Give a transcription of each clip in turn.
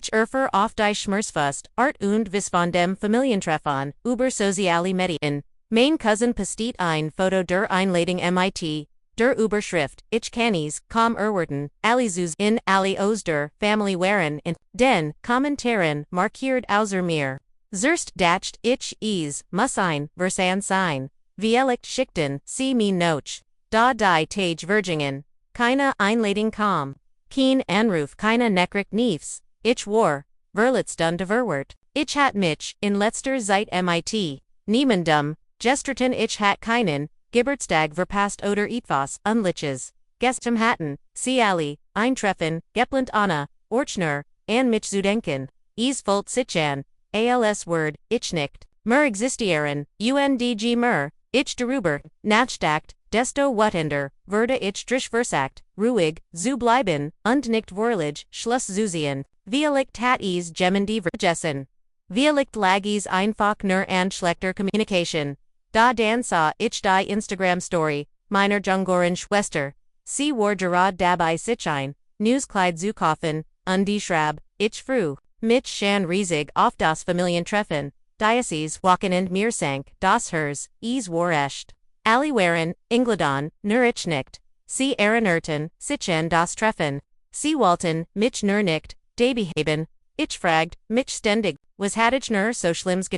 Ich auf die Schmerzfust, Art und Vis von dem Familientreffen, über soziale Medien. Mein Cousin postet ein Foto der Einladung mit, der Überschrift, ich kannis, kaum erwarten, alle Zus in alle aus der Family waren in den Kommentaren markiert außer mir. Zerst dacht ich es muss ein Versan sein. Vielleicht schickten sie mir noch. Da die Tage Virgingen. Keine Einladung kam. Kein Anruf, keine Nachricht niefs. Ich war verletzt und verwirrt. Ich hat mich in letzter Zeit mit niemandem gestritten. Ich hat keinen Geburtstag verpasst oder etwas Unliches. Gestern hatten sie alle ein Treffen geplant Anna, Orchner, an mich zu denken. Es volt sich an. Als Word, ich nicht mehr existieren, undg mehr, ich darüber, nachdacht, desto wütender, würde ich versagt, ruhig, zu bleiben, und nicht vorlich, Schluss zu ziehen. Vielleicht hat es die vergessen. Vielleicht lag es einfach nur an schlechter Communication. Da dann sah ich die Instagram-Story, meiner jüngeren Schwester. Sie war gerade dabei sich ein Newskleid zu kaufen, und die Schraub, ich früh. Mich schon riesig auf das Familientreffen, Diocese Wochenend mir sank, das Hers, es war echt. Alle waren eingeladen, nur ich nicht. Sie erinnerten sich an das Treffen. Sie wollten mich nur nicht haben. Ich fragt mich ständig, was hatte ich nur so schlimms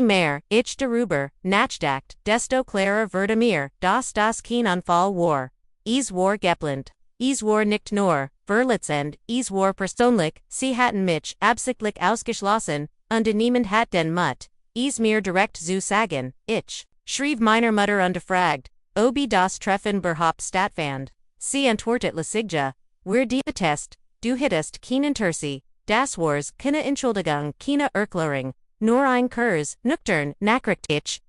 mehr ich darüber nachdacht, desto klarer wurde mir, dass das kein Anfall war. Es war geplant. Es war nicht nur verletzend, es war persönlich, sie hatten mich absichtlich ausgeschlossen, und niemand hat den Mut, es mir direkt zu sagen. Ich schrieb meiner Mutter und fragt, ob das Treffen überhaupt stattfand. Sie antwortet Sigja, wir die Test, du hittest kein Interesse, das war's, keine Entschuldigung, keine Erklärung, nur ein Kurs, nüchtern, Nachricht. Ich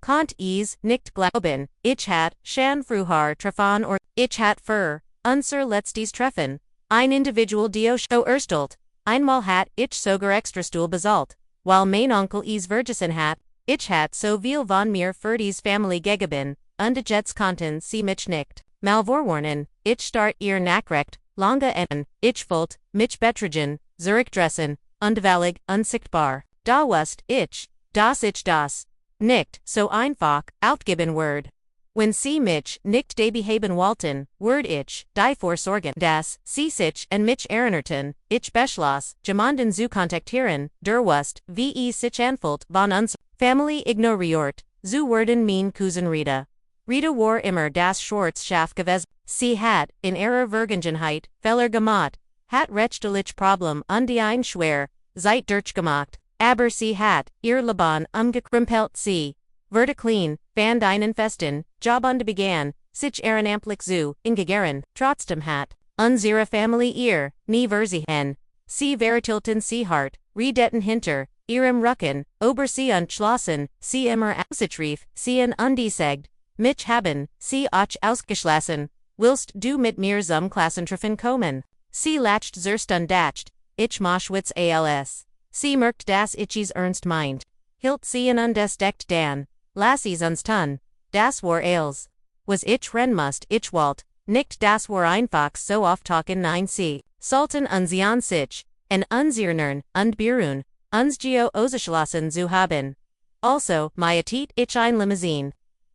konnt es nicht glauben, ich hat schon früher Treffen or ich hat für unser letztes Treffen ein Individual Dio Show erstellt. Einmal hat ich sogar Extrastuhl bezahlt, weil mein Onkel es vergessen hat. Ich hat so viel von mir für dies Family gegeben, und jetzt konnten sie mich nicht malvorwarnen. Ich start ihr Nachricht, lange en, ich wollt mich betragen, zurückdressen, undweilig, unsichtbar. Da wusst ich, dass ich das nicht so einfach aufgeben werde. Wenn sie mich nicht haben wollten, werde ich die Vorsorgen, dass sie sich an mich erinnerten. Ich beschloss, jemanden zu kontaktieren, der wusst, wie es sich anfühlt, von uns Family ignoriert, zu werden mein Cousin Rita. Rita war immer das Schwarzschaf gewesen. Sie hat, in ihrer Vergangenheit, Fehler gemacht, hat rechtlich Problem und die ein schwer, Zeit durchgemacht, aber sie hat, ihr Leben umgekrempelt. Sie wurde clean, fand einen festen Job und begann, sich ehrenamtlich zu engagieren. Trotzdem hat unsere Family ihr nie versehen. Sie vertilten sie hart, redeten hinter ihrem Rücken, ober sie entschlossen, sie immer ausgetrief, sie undesegt, mich haben, sie auch ausgeschlossen, willst du mit mir zum Klassentreffen kommen? Sie lacht zerst und dacht, ich moschwitz als. Sie merkt dass ich es ernst meint. Hilt sie und desdeckt dann. Lass es uns tun. Das war als. Was ich must ich wollt, nicht das war einfach so oft talken nein sie. Sollten uns an sich, en unsiernern, und berun, uns geo ausgeschlossen zu haben. Also, mietet ich ein Limousine.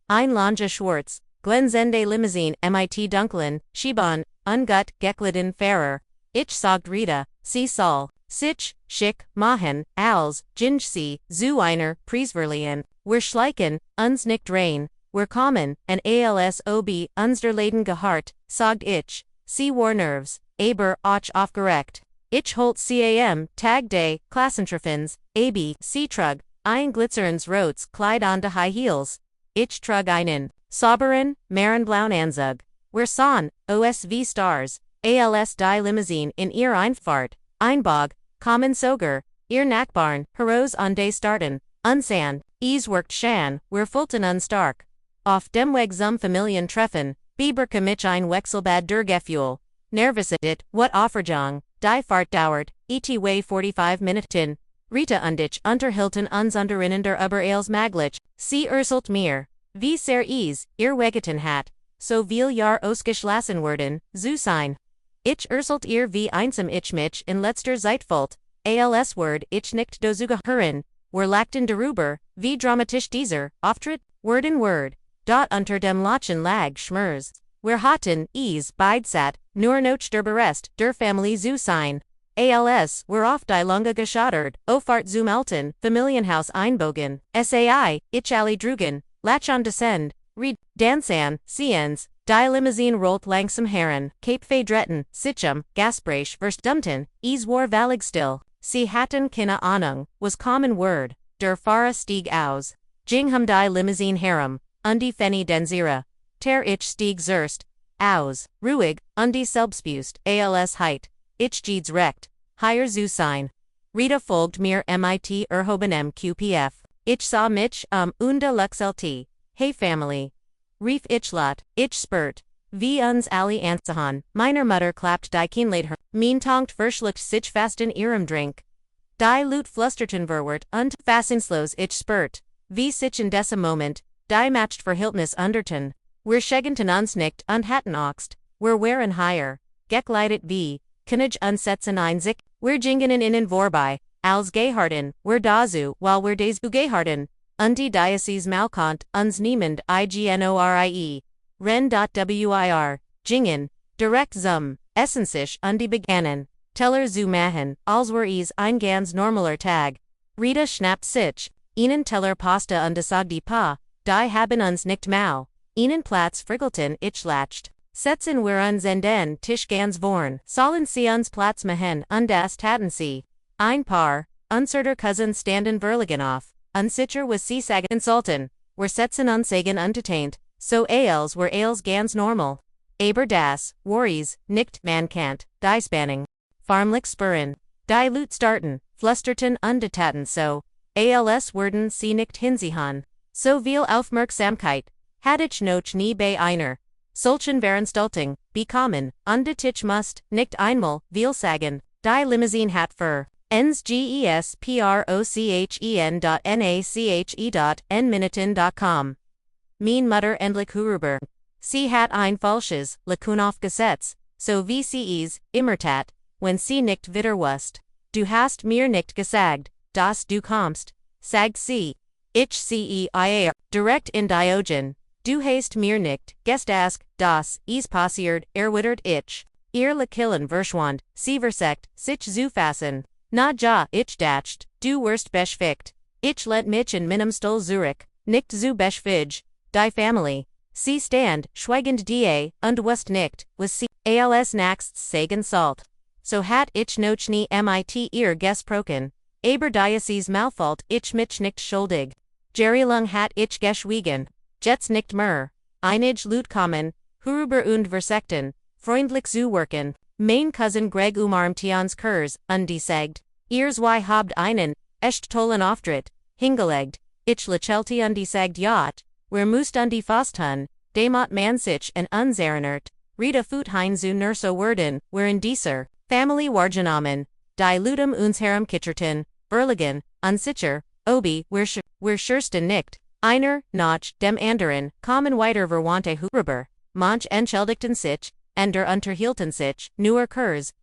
Ein Lange Schwarz, Glenzende Limousine mit Dunkeln, Schiebahn, ungut gekleideten Fahrer. Ich sagt Rita, sie soll sich schick machen, als sie zu einer Preisverliehen. Wir schleichen uns nicht rein, wir kommen, en als ob unser Leben gehart, sagt ich, sie war nervs, aber auch aufgeregt. Ich holt Tag day, Klassentreffens, sie trug, ein glitzerns rotes Kleid on de High Heels. Ich trug einen, sauberen, marenblauen Anzug. Wir sahen, OSV Stars, als die Limousine in ihr Einfahrt, einbog, kommen sogar, ihr Nachbarn, Heroes on day starten, unsan, es worked schon, wir fühlten uns stark. Auf dem Weg zum Familientreffen, beberke mich ein Wechselbad der Gefühl. Nervosität, what Aufregung, die Fahrt dauert, etwa 45 Minuten. Rita und ich unterhielten uns untereinander über als maglich, sie erzählt mir, wie sehr es ihr wehgetan hat, so viel Jahr ausgeschlossen worden, zu sein. Ich erzählt ihr wie einsam ich mich in letzter Zeit fühlt, als Word, ich nicht dozuge hören, wir lachten darüber, wie dramatisch dieser Auftritt, Word in Word, dot unter dem Lachen lag schmers. Wir hatten, beidsat, nur noch der Berest, der Familie zu sein. Als, wir oft die Lunge geschattert, Ofart zum Elten, Familienhaus einbogen, Sai, ich alle drugen, Lachon descend, Reed, Dansan, Ciens, die Limousine rollt langsam heran, Cape Fedretten, Sichem, Gaspreich verst Dumpton, war valig still, sie hatten keine Ahnung, was common word, der Fahrer stieg aus. Jingham die Limousine herum, die Fenny denzira, ter ich stieg zerst, aus, ruhig, die selbstbewusst, als heit, ich geeds recht, higher zu sein. Rita folgt mir mit erhoben QPF, ich sah mich, und luxlt, hey family. Rief ich lot, ich spurt, wie uns alle ansahen, meiner Mutter klappt die Kienleid her, tongt verschluckt sich fast in ihrem Drink. Die Lut flusterten verwert und fassungslos ich spurt, wie sich in diesem Moment, die matcht Verhältnis underten. Wir schegenten uns nicht und hatten Axt, wir waren higher, gekleidet wie, König unsetzen ein sich, wir gingen innen vorbei, als Geharden, wir dazu, while wir des Geharden, und die Diocese Malkant, uns niemand ignorie, ren.wir, gingen, direkt zum, essensisch und die begannen, Teller zu machen, als wir ein ganz normaler Tag. Rita schnappt sich, ihnen Teller Pasta und die Pa, die haben uns nicht mau, ihnen Platz friggelten ich lacht. Setzen wir uns en den Tisch ganz vorn, sollen sie uns Platz machen und das taten sie. Ein paar, unserter Cousins standen verlegen auf, unsicher was sie sagen insulten, wir setzen uns sagen entertained, so als were als ganz normal. Aber das, worries, nicht man can't, die Spanning. Farmlich spurren, die Lut starten, flusterten und taten so, als werden sie nicht hinziehen. So viel Aufmerksamkeit, had ich noch nie bei einer. Solchen Veranstaltung, bekommen, und ich must, nicht einmal, viel sagen, die Limousine hat für, nsgesprochen.nache.n-minuten.com. Mein Mutter endlich hurüber. Sie hat ein falsches, Gesetz, so wie sie immer tat, wenn sie nicht wieder wusst. Du hast mir nicht gesagt, dass du kommst, sagt sie. Ich CEIA, direkt in Diogen. Du hast mir nicht gesagt, dass passiert, erwittert ich. Ihr Killen verschwand, sie versekt, sich zu fassen. Na ja, ich dacht, du wirst beschfickt. Ich let mich in meinem Stuhl zurück, nicht zu beschfig. Die Familie. Sie stand, schweigend da, und wusst nicht, was sie als nächstes sagen salt. So hat ich noch nie mit ihr gesprochen. Aber Diocese Malfault ich mich nicht schuldig. Jerry hat ich geschwiegen. Jets nicht mehr. Einige Lut kommen, hurüber und versekten, freundlich zu wirken. Mein Cousin Greg umarmt uns Kurs, und die sagt, ihr zwei habt einen, echt tollen Auftritt, hingelegt. Ich lächelte und die sagt jat, wir müsst und die fasthun, demot man sich en uns erinnert. Rita fut hein zu nur so werden, wir in dieser Familie wahrgenommen, die Lutum uns herum kitcherten, Berligen, unsicher, obi, wir schürsten nicht. Einer, noch, dem anderen, kommen weiter verwandte hurüber, manch entschuldigten sich, der unterhielten sich, nur Kurs,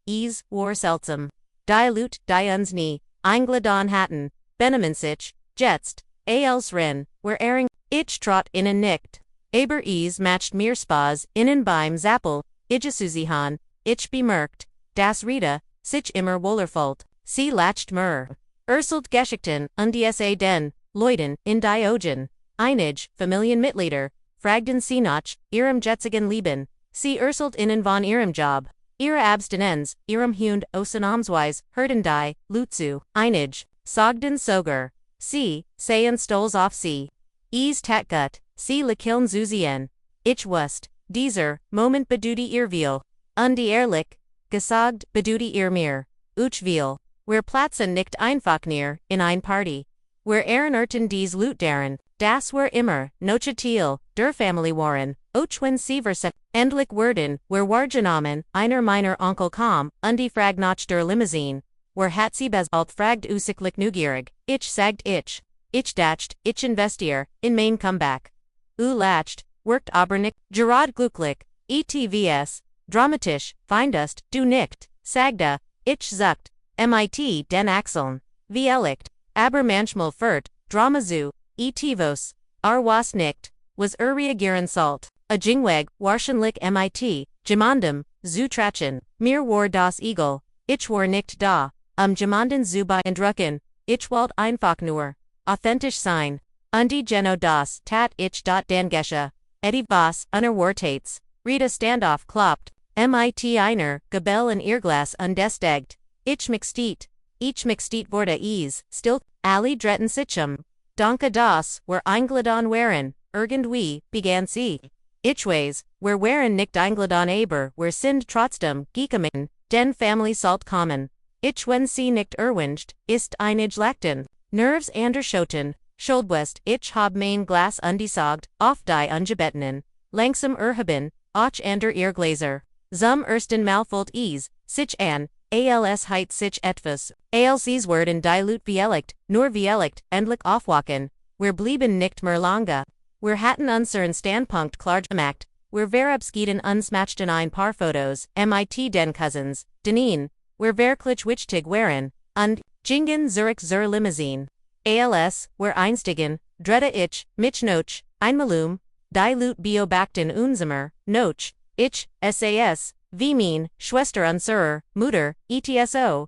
war seltsam. Die Lut, die uns nie, eingeladen hatten, benehmen sich, jetzt, als ren, wir airing, ich trot innen nicht. Aber matcht mir Spaß, innen beim Zappel, Igesuzihan, ich bemerkt, das Rita, sich immer wohlerfolgt, sie lacht mer. Urselt geschickten, und die den, Leuten, in Diogen. Einige, Familienmitglieder, fragten sie nach, ihrem jetzigen Leben, sie urselt innen von ihrem Job, ihre Abstinenz, ihrem Hund, ausnahmsweise, hörten die, Lutzu, einige, sagten sogar, sie, seien stolz auf sie. Tatgut, sie lekillen zuzien. Ich wusst, dieser, Moment beduti ihr viel, und die ehrlich, gesagt, beduti ihr mir, uch viel, wir platzen nicht einfach near, in ein Party. Wir erinnern dies Lut daran, das wir immer, noche Teil, der Familie waren, auch wenn sie verset, endlich werden, wir wahrgenommen, einer meiner Onkel kam, und die frag nach der Limousine, wir hat sie alt fragt usicklich neugierig, ich sagt ich dacht, ich investier, in mein Comeback. Lacht, wirkt aber nicht, gerade glücklich, etvs, dramatisch, findest, du nicht, sagda, ich sagt, mit den Achseln, wie Ellicht, aber manchmal furt, Drama zu, etivos, was nicht, was reagieren sollt, a Jingweg, wahrscheinlich mit, jemandem, zu trachen, mir war das Eagle, ich war nicht da, jemanden zu beeindrucken, ich wollte einfach nur, authentisch sein, die Geno das tat ich dot dan gesche, Eddie was, unerwartets, Rita Standoff kloppt, mit einer Gabel in Irrglas undestegt, ich mixtiet wurde still, Ali dretten sichem, danke das, were eingeladen waren, irgendwie, begann sie. Ich weiß, waren nicht eingeladen aber, sind trotzdem, gekommen, den Family salt kommen. Ich wenn sie nicht erwünscht, ist einig lachten, Nerves anderschoten, Schuldwest, ich hab mein Glas ungesagt, auf die ungebettenen, langsam haben, och ander Irrglaser, zum ersten Malfult sich an, als heit sich etwas, als werden dilute nur Vielicht, endlich aufwachen, wir blieben nicht mehr lange, wir hatten unseren Standpunkt klar gemacht, wir verabschieden uns matchten ein paar Fotos, mit den Cousins, denen, wir wirklich wichtig waren, und, gingen Zurich zur Limousine. Als, wir einstigen, drehte ich, mich noch, einmalum, dilute beobachten unserer, noch, ich, sas, wie mein, Schwester unserer, Mutter, etso,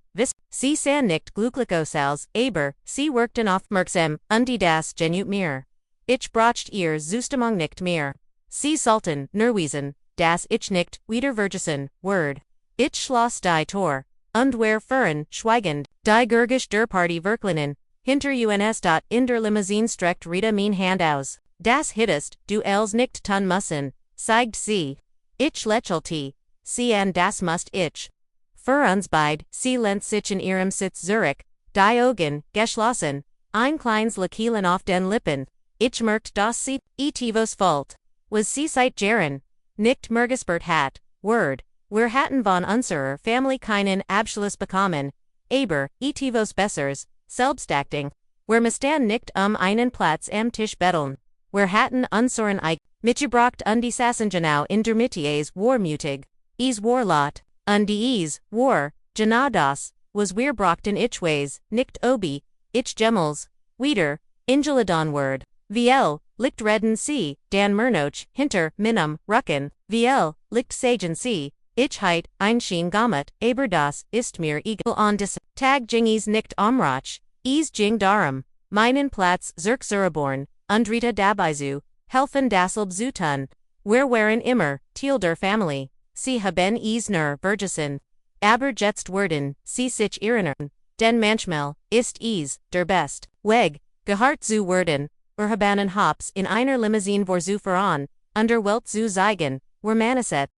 sie sah nicht glücklich aus, aber, sie wirkten aufmerksam, die das genügt mir. Ich bracht ihr Zustimmt nicht mehr. Sie sollten, Nerwiesen, das ich nicht, wieder vergessen, word. Ich schloss die Tor, und wir fuhren, schweigend, die Gurgisch der Party Verklinen, hinter uns. In der Limousine streckt Rita mein Hand aus. Das hittest, du els nicht tun müssen, zeigt sie. Ich lächelte, sie an das must ich. Für uns beid, sie lehnt sich in ihrem Sitz Zurich, die Augen, geschlossen, ein kleines Lächeln auf den Lippen. Ich merkt das sie, etivos Fault. Was sie seit Jaren, nicht mergespert hat, word, wir hatten von unserer Family keinen Abschluss bekommen, aber, etivos bessers, selbstakting, wir mussten nicht einen Platz am Tisch betteln, wir hatten unseren mitgebracht die Sassengenau in der Mitte war mutig, war lot, die war, genau das, was wir brachten ich weiß, nicht obi, ich gemmels, wieder, eingeladen word. VL, licht redden sie, dan Murnoch, hinter, minum, rucken, VL, licht sagen sie, ich heit, einschien gamet, aber das, ist mir egal on dis, tag jingis nicht amrach, jing darum, meinen Platz zurückzureborn, Rita dabei helfen dasselb zu tun, wir waren immer, Teil der Family, sie haben nur Vergessen, aber jetzt werden, sie sich erinnern, denn manchmal, ist der best, Weg, gehart zu werden, haben Hops in einer Limousine vor zu fahren, der Welt zu zeigen, wir Manaset.